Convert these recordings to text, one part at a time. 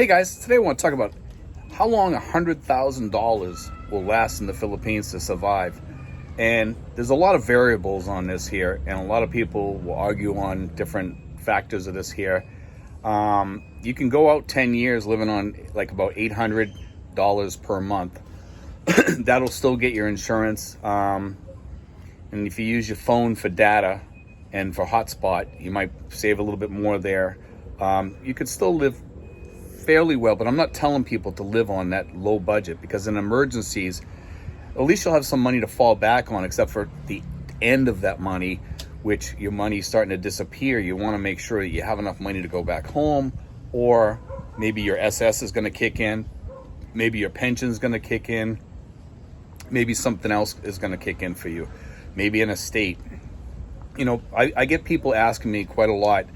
Hey guys, today I want to talk about how long $100,000 will last in the Philippines to survive. And there's a lot of variables on this here, and a lot of people will argue on different factors of this here. You can go out 10 years living on like about $800 per month. That'll still get your insurance. And if you use your phone for data and for hotspot, you might save a little bit more there. You could still live fairly well, but I'm not telling people to live on that low budget, because in emergencies, at least you'll have some money to fall back on, except for the end of that money, which your money's starting to disappear. You want to make sure that you have enough money to go back home, or maybe your SS is going to kick in, maybe your pension is going to kick in, maybe something else is going to kick in for you, maybe an estate. I get people asking me quite a lot,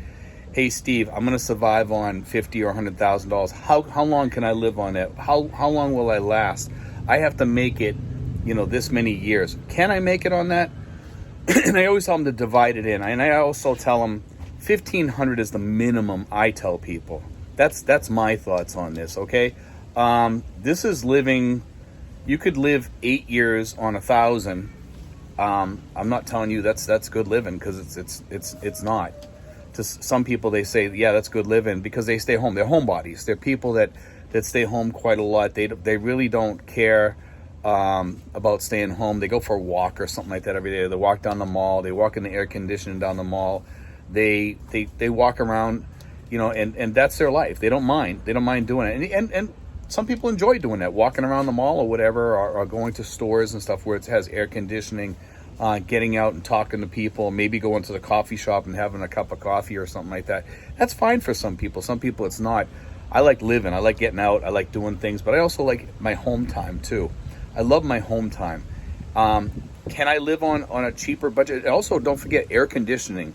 hey Steve, I'm going to survive on $50,000 or $100,000. How long can I live on that? How long will I last? I have to make it, this many years. Can I make it on that? And I always tell them to divide it in. And I also tell them 1,500 is the minimum. I tell people that's my thoughts on this. Okay, this is living. You could live 8 years on 1,000. I'm not telling you that's good living, because it's not. To some people, they say, yeah, that's good living, because they stay home. They're homebodies. They're people that stay home quite a lot. They really don't care about staying home. They go for a walk or something like that every day. They walk down the mall. They walk in the air conditioning down the mall. They walk around, and that's their life. They don't mind. They don't mind doing it. And some people enjoy doing that, walking around the mall or whatever, or going to stores and stuff where it has air conditioning. Getting out and talking to people, maybe going to the coffee shop and having a cup of coffee or something like that. That's fine for some people. Some people it's not. I like living. I like getting out. I like doing things, but I also like my home time too. I love my home time. Can I live on a cheaper budget? Also, don't forget air conditioning.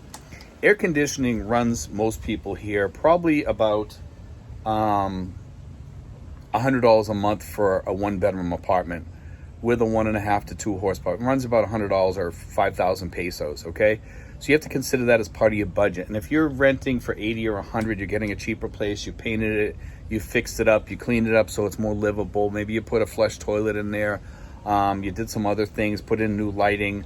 Air conditioning runs most people here probably about $100 a month for a 1-bedroom apartment with a 1.5 to 2 horsepower. It runs about $100 or 5,000 pesos, okay? So you have to consider that as part of your budget. And if you're renting for 80 or 100, you're getting a cheaper place, you painted it, you fixed it up, you cleaned it up so it's more livable. Maybe you put a flush toilet in there. You did some other things, put in new lighting.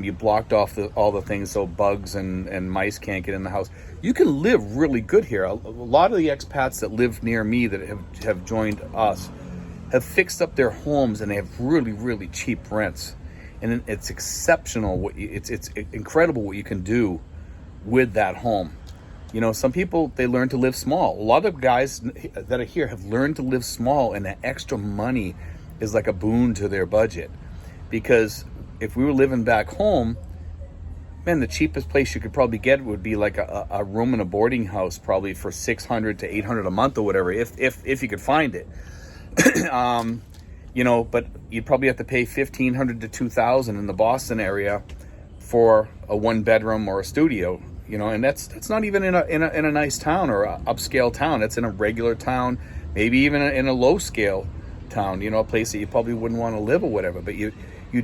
You blocked off all the things so bugs and mice can't get in the house. You can live really good here. A lot of the expats that live near me that have joined us have fixed up their homes, and they have really, really cheap rents. And it's exceptional. It's incredible what you can do with that home. Some people, they learn to live small. A lot of guys that are here have learned to live small, and that extra money is like a boon to their budget. Because if we were living back home, man, the cheapest place you could probably get would be like a room in a boarding house, probably for $600 to $800 a month or whatever, if you could find it. But you'd probably have to pay $1,500 to $2,000 in the Boston area for a 1-bedroom or a studio, and that's not even in a nice town or a upscale town. It's in a regular town, maybe even in a low scale town, a place that you probably wouldn't want to live or whatever. But you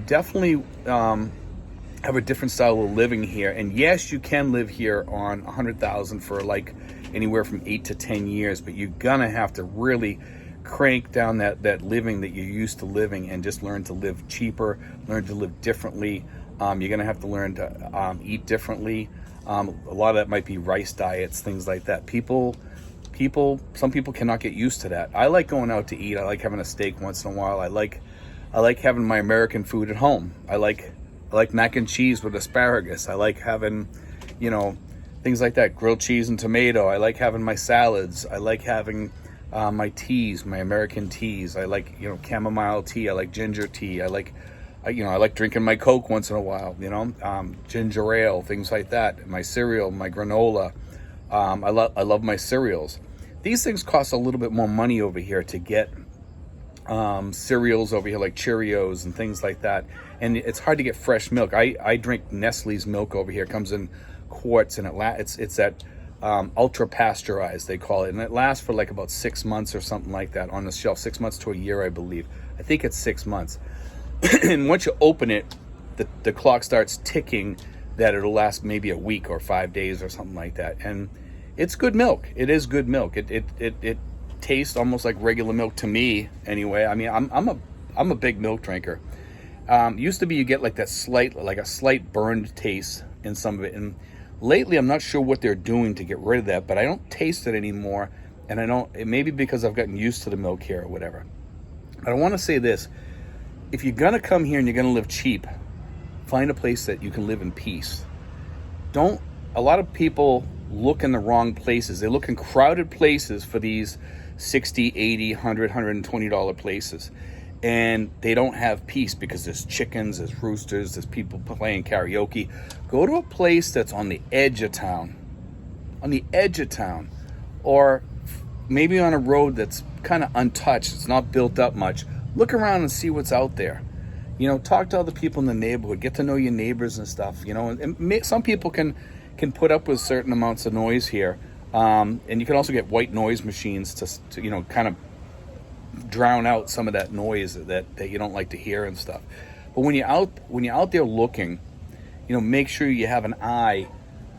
definitely have a different style of living here. And yes, you can live here on $100,000 for like anywhere from 8 to 10 years, but you're gonna have to really crank down that living that you're used to living, and just learn to live cheaper, learn to live differently. You're going to have to learn to eat differently. A lot of that might be rice diets, things like that. Some people cannot get used to that. I like going out to eat. I like having a steak once in a while. I like having my American food at home. I like mac and cheese with asparagus. I like having, things like that, grilled cheese and tomato. I like having my salads. I like having my teas, my American teas. I like, chamomile tea. I like ginger tea. I like drinking my Coke once in a while, ginger ale, things like that. My cereal, my granola. I love my cereals. These things cost a little bit more money over here to get cereals over here, like Cheerios and things like that. And it's hard to get fresh milk. I drink Nestle's milk over here. It comes in quarts, and it's that ultra pasteurized, they call it, and it lasts for like about 6 months or something like that on the shelf. 6 months to a year, I believe. I think it's 6 months. And once you open it, the clock starts ticking that it'll last maybe a week or 5 days or something like that. And it's good milk. It is good milk. It taste almost like regular milk to me, anyway. I mean, I'm a big milk drinker. Used to be you get like that a slight burned taste in some of it, and lately I'm not sure what they're doing to get rid of that, but I don't taste it anymore, and I don't. It may be because I've gotten used to the milk here or whatever. But I want to say this: if you're gonna come here and you're gonna live cheap, find a place that you can live in peace. Don't. A lot of people look in the wrong places. They look in crowded places for these $60, $80, $100, $120 places. And they don't have peace because there's chickens, there's roosters, there's people playing karaoke. Go to a place that's on the edge of town. On the edge of town. Or maybe on a road that's kind of untouched. It's not built up much. Look around and see what's out there. You know, talk to other people in the neighborhood. Get to know your neighbors and stuff. You know, and some people can put up with certain amounts of noise here, and you can also get white noise machines to you know, kind of drown out some of that noise that you don't like to hear and stuff. But when you're out there looking, you know, make sure you have an eye.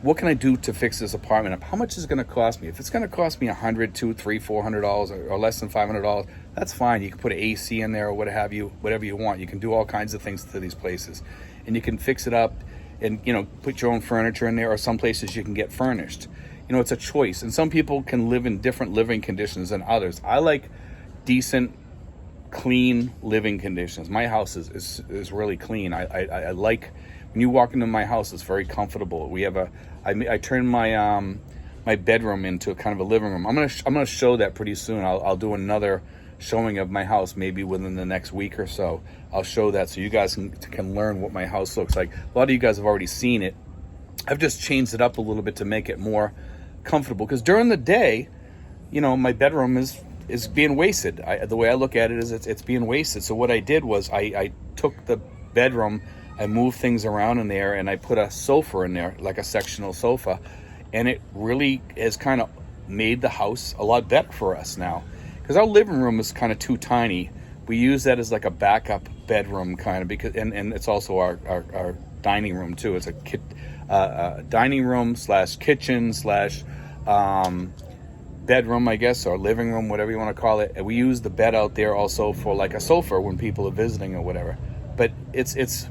What can I do to fix this apartment up? How much is it going to cost me? If it's going to cost me $100, $200, $300, $400 or less than $500, that's fine. You can put an AC in there or whatever you want. You can do all kinds of things to these places, and you can fix it up. And, you know, put your own furniture in there, or some places you can get furnished. You know, it's a choice. And some people can live in different living conditions than others. I like decent, clean living conditions. My house is really clean. I like, when you walk into my house, it's very comfortable. We have I turned my my bedroom into a kind of a living room. I'm gonna show that pretty soon. I'll do another showing of my house maybe within the next week or so. I'll show that so you guys can learn what my house looks like. A lot of you guys have already seen it. I've just changed it up a little bit to make it more comfortable, because during the day, you know, my bedroom is being wasted. The way I look at it is it's being wasted. So what I did was I took the bedroom, I moved things around in there, and I put a sofa in there, like a sectional sofa, and it really has kind of made the house a lot better for us now. Because our living room is kind of too tiny. We use that as like a backup bedroom kind of, because and it's also our dining room too. It's a dining room / kitchen / bedroom, I guess, or living room, whatever you want to call it. And we use the bed out there also for like a sofa when people are visiting or whatever. But it's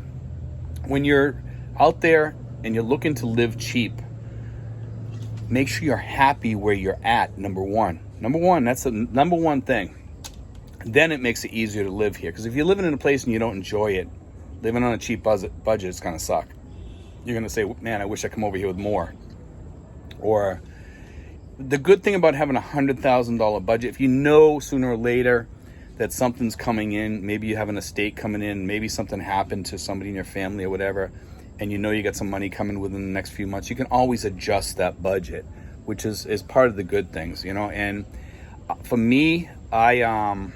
when you're out there and you're looking to live cheap, make sure you're happy where you're at. Number one, that's the number one thing. Then it makes it easier to live here. Because if you're living in a place and you don't enjoy it, living on a cheap budget, it's going to suck. You're going to say, man, I wish I come over here with more. Or the good thing about having $100,000 budget, if you know sooner or later that something's coming in, maybe you have an estate coming in, maybe something happened to somebody in your family or whatever, and you know you got some money coming within the next few months, you can always adjust that budget, which is part of the good things, you know. And for me, I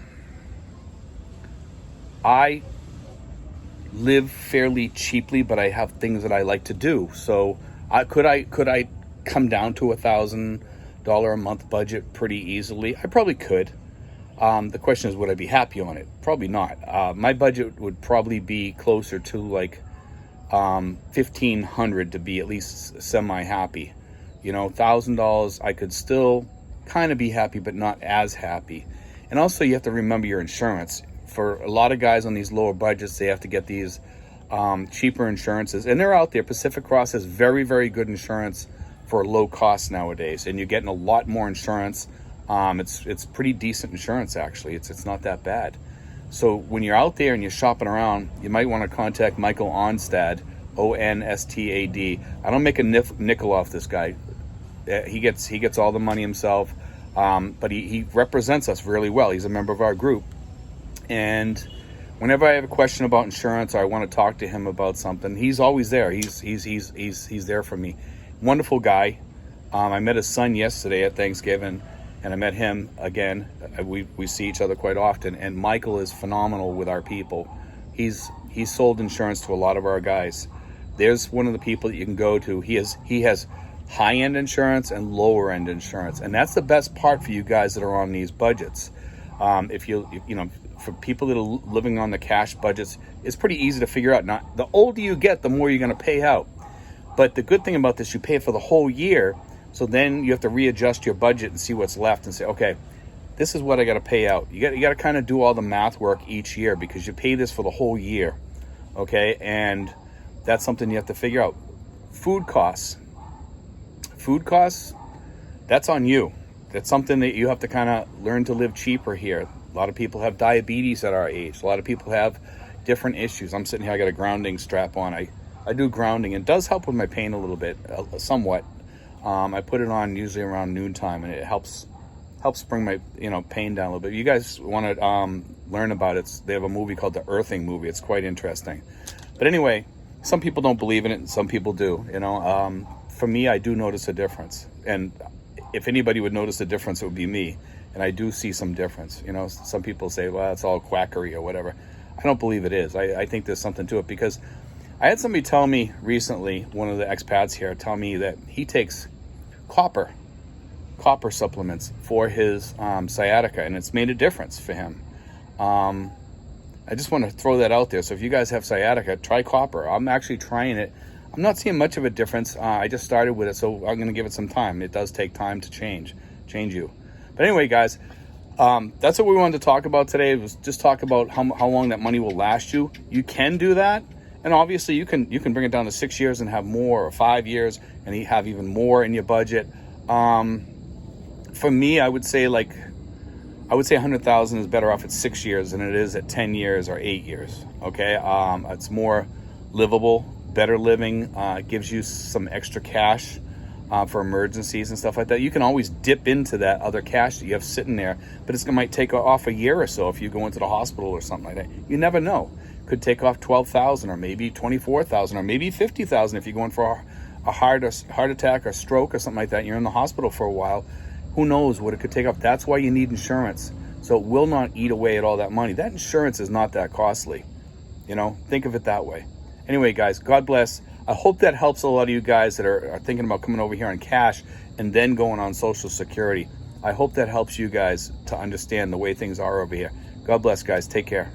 live fairly cheaply, but I have things that I like to do. So could I come down to $1,000 a month budget pretty easily? I probably could. The question is, would I be happy on it? Probably not. My budget would probably be closer to like $1,500 to be at least semi-happy. You know, $1,000, I could still kind of be happy, but not as happy. And also, you have to remember your insurance. For a lot of guys on these lower budgets, they have to get these cheaper insurances, and they're out there. Pacific Cross has very, very good insurance for low cost nowadays, and you're getting a lot more insurance. It's pretty decent insurance, actually. It's not that bad. So when you're out there and you're shopping around, you might want to contact Michael Onstad, Onstad. I don't make a nickel off this guy. He gets all the money himself, but he represents us really well. He's a member of our group, and whenever I have a question about insurance or I want to talk to him about something, he's always there. He's there for me. Wonderful guy. I met his son yesterday at Thanksgiving, and I met him again. We see each other quite often, and Michael is phenomenal with our people. He's sold insurance to a lot of our guys. There's one of the people that you can go to. He has high-end insurance and lower-end insurance, and that's the best part for you guys that are on these budgets. If you know, for people that are living on the cash budgets, it's pretty easy to figure out. Now, the older you get, the more you're going to pay out. But the good thing about this, you pay for the whole year, so then you have to readjust your budget and see what's left and say, okay, this is what I got to pay out. You got to kind of do all the math work each year because you pay this for the whole year, okay? And that's something you have to figure out. Food costs, that's on you. That's something that you have to kind of learn to live cheaper here. A lot of people have diabetes at our age. A lot of people have different issues. I'm sitting here, I got a grounding strap on. I do grounding. It does help with my pain a little bit, somewhat. I put it on usually around noontime, and it helps bring my pain down a little bit. You guys want to learn about it? They have a movie called The Earthing Movie. It's quite interesting. But anyway, some people don't believe in it, and some people do. For me, I do notice a difference, and if anybody would notice a difference, it would be me. And I do see some difference. Some people say, well, it's all quackery or whatever. I don't believe it is. I think there's something to it, because I had somebody tell me recently, one of the expats here, tell me that he takes copper supplements for his sciatica, and it's made a difference for him. I just want to throw that out there. So if you guys have sciatica, try copper. I'm actually trying it. I'm not seeing much of a difference. I just started with it, so I'm going to give it some time. It does take time to change you. But anyway, guys, that's what we wanted to talk about today. It was just talk about how long that money will last you. You can do that, and obviously you can bring it down to 6 years and have more, or 5 years and you have even more in your budget. For me, I would say 100,000 is better off at 6 years than it is at 10 years or 8 years. Okay, it's more livable, better living. It gives you some extra cash for emergencies and stuff like that. You can always dip into that other cash that you have sitting there, but it might take off a year or so if you go into the hospital or something like that. You never know. Could take off 12,000 or maybe 24,000 or maybe 50,000 if you're going for a heart attack or stroke or something like that, and you're in the hospital for a while. Who knows what it could take off? That's why you need insurance. So it will not eat away at all that money. That insurance is not that costly. Think of it that way. Anyway, guys, God bless. I hope that helps a lot of you guys that are thinking about coming over here on cash and then going on Social Security. I hope that helps you guys to understand the way things are over here. God bless, guys. Take care.